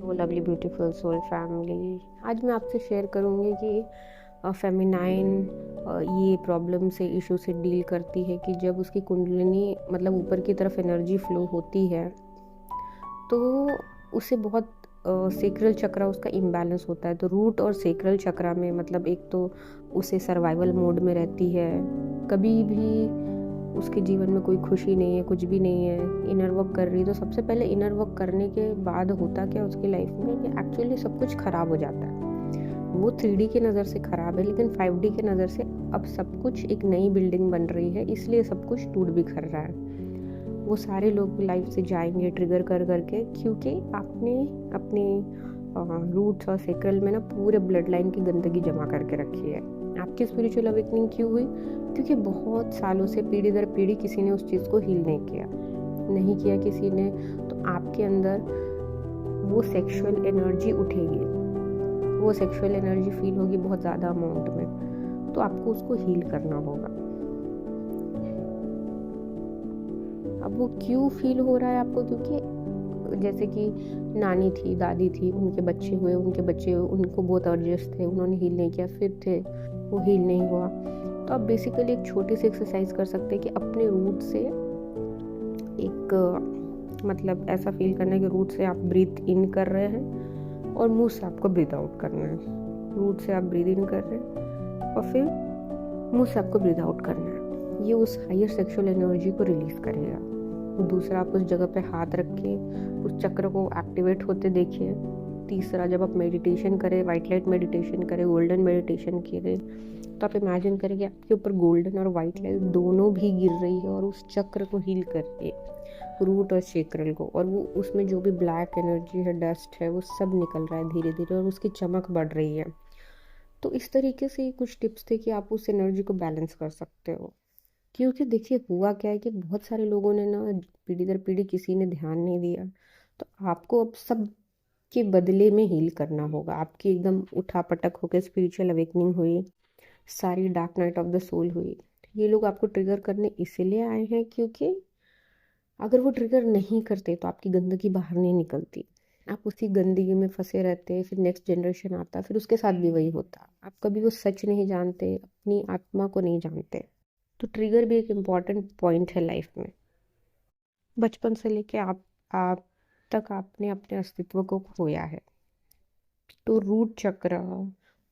Hello lovely beautiful soul family. आज मैं आपसे शेयर करूँगी कि फेमिनाइन ये प्रॉब्लम से इशू से डील करती है कि जब उसकी कुंडलिनी मतलब ऊपर की तरफ एनर्जी फ्लो होती है तो उसे बहुत सेक्रल चक्रा उसका इम्बैलेंस होता है। तो रूट और सेक्रल चक्रा में मतलब एक तो उसे सर्वाइवल मोड में रहती है, कभी भी उसके जीवन में कोई खुशी नहीं है, कुछ भी नहीं है, इनर वर्क कर रही है। तो सबसे पहले इनर वर्क करने के बाद होता क्या उसकी लाइफ में कि एक्चुअली सब कुछ ख़राब हो जाता है। वो 3D की नज़र से ख़राब है, लेकिन 5D की नज़र से अब सब कुछ एक नई बिल्डिंग बन रही है, इसलिए सब कुछ टूट बिखर रहा है। वो सारे लोग लाइफ से जाएंगे ट्रिगर कर करके, क्योंकि आपने अपने रूट्स और सेक्रल में ना पूरे ब्लड लाइन की गंदगी जमा करके रखी है। आपकी स्पिरिचुअल अवेकनिंग क्यों हुई? क्योंकि बहुत सालों से पीढ़ी दर पीढ़ी किसी ने उस चीज़ को हील नहीं किया किसी ने। तो आपके अंदर वो सेक्सुअल एनर्जी उठेगी, वो सेक्सुअल एनर्जी फील होगी बहुत ज़्यादा अमाउंट में, तो आपको उसको हील करना होगा। अब वो क्यों फील हो रहा है आपको? क्योंकि जैसे कि नानी थी, दादी थी, उनके बच्चे हुए, उनको बहुत अर्जेस थे, उन्होंने हील नहीं किया, फिर थे वो हील नहीं हुआ। तो आप बेसिकली एक छोटी सी एक्सरसाइज कर सकते हैं कि अपने रूट से एक मतलब ऐसा फील करना है कि रूट से आप ब्रीथ इन कर रहे हैं और मुंह से आपको ब्रीथ आउट करना है। रूट से आप ब्रीथ इन कर रहे हैं और फिर मुंह से आपको ब्रीथ आउट करना है। ये उस हायर सेक्सुअल एनर्जी को रिलीज करेगा। दूसरा, आप उस जगह पे हाथ रख के उस चक्र को एक्टिवेट होते देखिए। तीसरा, जब आप मेडिटेशन करें, वाइट लाइट मेडिटेशन करें, गोल्डन मेडिटेशन करें, तो आप इमेजिन करें कि आपके ऊपर गोल्डन और वाइट लाइट दोनों भी गिर रही है और उस चक्र को हील कर रही है, रूट और चेक्रल को। और वो उसमें जो भी ब्लैक एनर्जी है, डस्ट है, वो सब निकल रहा है धीरे धीरे और उसकी चमक बढ़ रही है। तो इस तरीके से कुछ टिप्स थे कि आप उस एनर्जी को बैलेंस कर सकते हो। क्योंकि देखिए हुआ क्या है कि बहुत सारे लोगों ने ना पीढ़ी दर पीढ़ी किसी ने ध्यान नहीं दिया। तो आपको अब सब के बदले में हील करना होगा। आपकी एकदम उठापटक होकर स्पिरिचुअल अवेकनिंग हुई, सारी dark night of the soul हुई। ये लोग आपको ट्रिगर करने इसलिए आए हैं क्योंकि अगर वो ट्रिगर नहीं करते तो आपकी गंदगी बाहर नहीं निकलती। आप उसी गंदगी में फंसे रहते, फिर नेक्स्ट जनरेशन आता, फिर उसके साथ भी वही होता। आप कभी वो सच नहीं जानते, अपनी आत्मा को नहीं जानते। तो ट्रिगर भी एक इम्पॉर्टेंट पॉइंट है लाइफ में। बचपन से लेके आप तक आपने अपने अस्तित्व को खोया है। तो रूट चक्र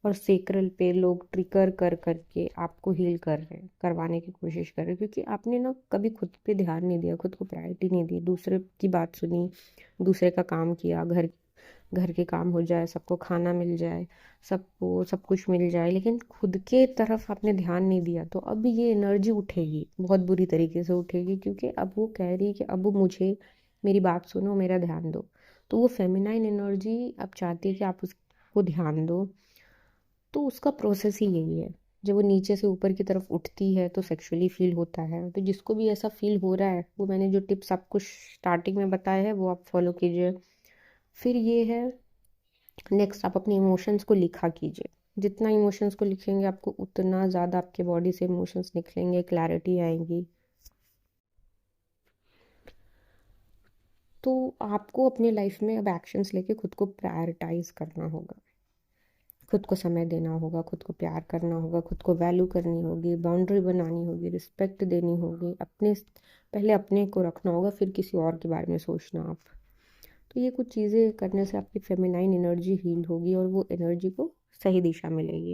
और सेक्रल पे लोग ट्रिगर कर करके आपको हील कर रहे हैं, करवाने की कोशिश कर रहे हैं, क्योंकि आपने ना कभी खुद पे ध्यान नहीं दिया, खुद को प्रायोरिटी नहीं दी, दूसरे की बात सुनी, दूसरे का काम किया। घर घर के काम हो जाए, सबको खाना मिल जाए, सबको सब कुछ मिल जाए, लेकिन खुद के तरफ आपने ध्यान नहीं दिया। तो अब ये एनर्जी उठेगी, बहुत बुरी तरीके से उठेगी, क्योंकि अब वो कह रही है कि अब मुझे मेरी बात सुनो, मेरा ध्यान दो। तो वो फेमिनाइन एनर्जी अब चाहती है कि आप उसको ध्यान दो। तो उसका प्रोसेस ही यही है। जब वो नीचे से ऊपर की तरफ उठती है तो सेक्सुअली फील होता है। तो जिसको भी ऐसा फील हो रहा है, वो मैंने जो टिप्स आपको स्टार्टिंग में बताए हैं वो आप फॉलो कीजिए। फिर ये है, नेक्स्ट आप अपने इमोशंस को लिखा कीजिए। जितना इमोशंस को लिखेंगे आपको उतना ज़्यादा आपके बॉडी से इमोशंस निकलेंगे, क्लैरिटी आएंगी। तो आपको अपने लाइफ में अब एक्शंस लेके खुद को प्रायोरिटाइज करना होगा, खुद को समय देना होगा, खुद को प्यार करना होगा, खुद को वैल्यू करनी होगी, बाउंड्री बनानी होगी, रिस्पेक्ट देनी होगी। अपने पहले अपने को रखना होगा, फिर किसी और के बारे में सोचना आप। तो ये कुछ चीज़ें करने से आपकी फेमिनाइन एनर्जी हील होगी और वो एनर्जी को सही दिशा मिलेगी।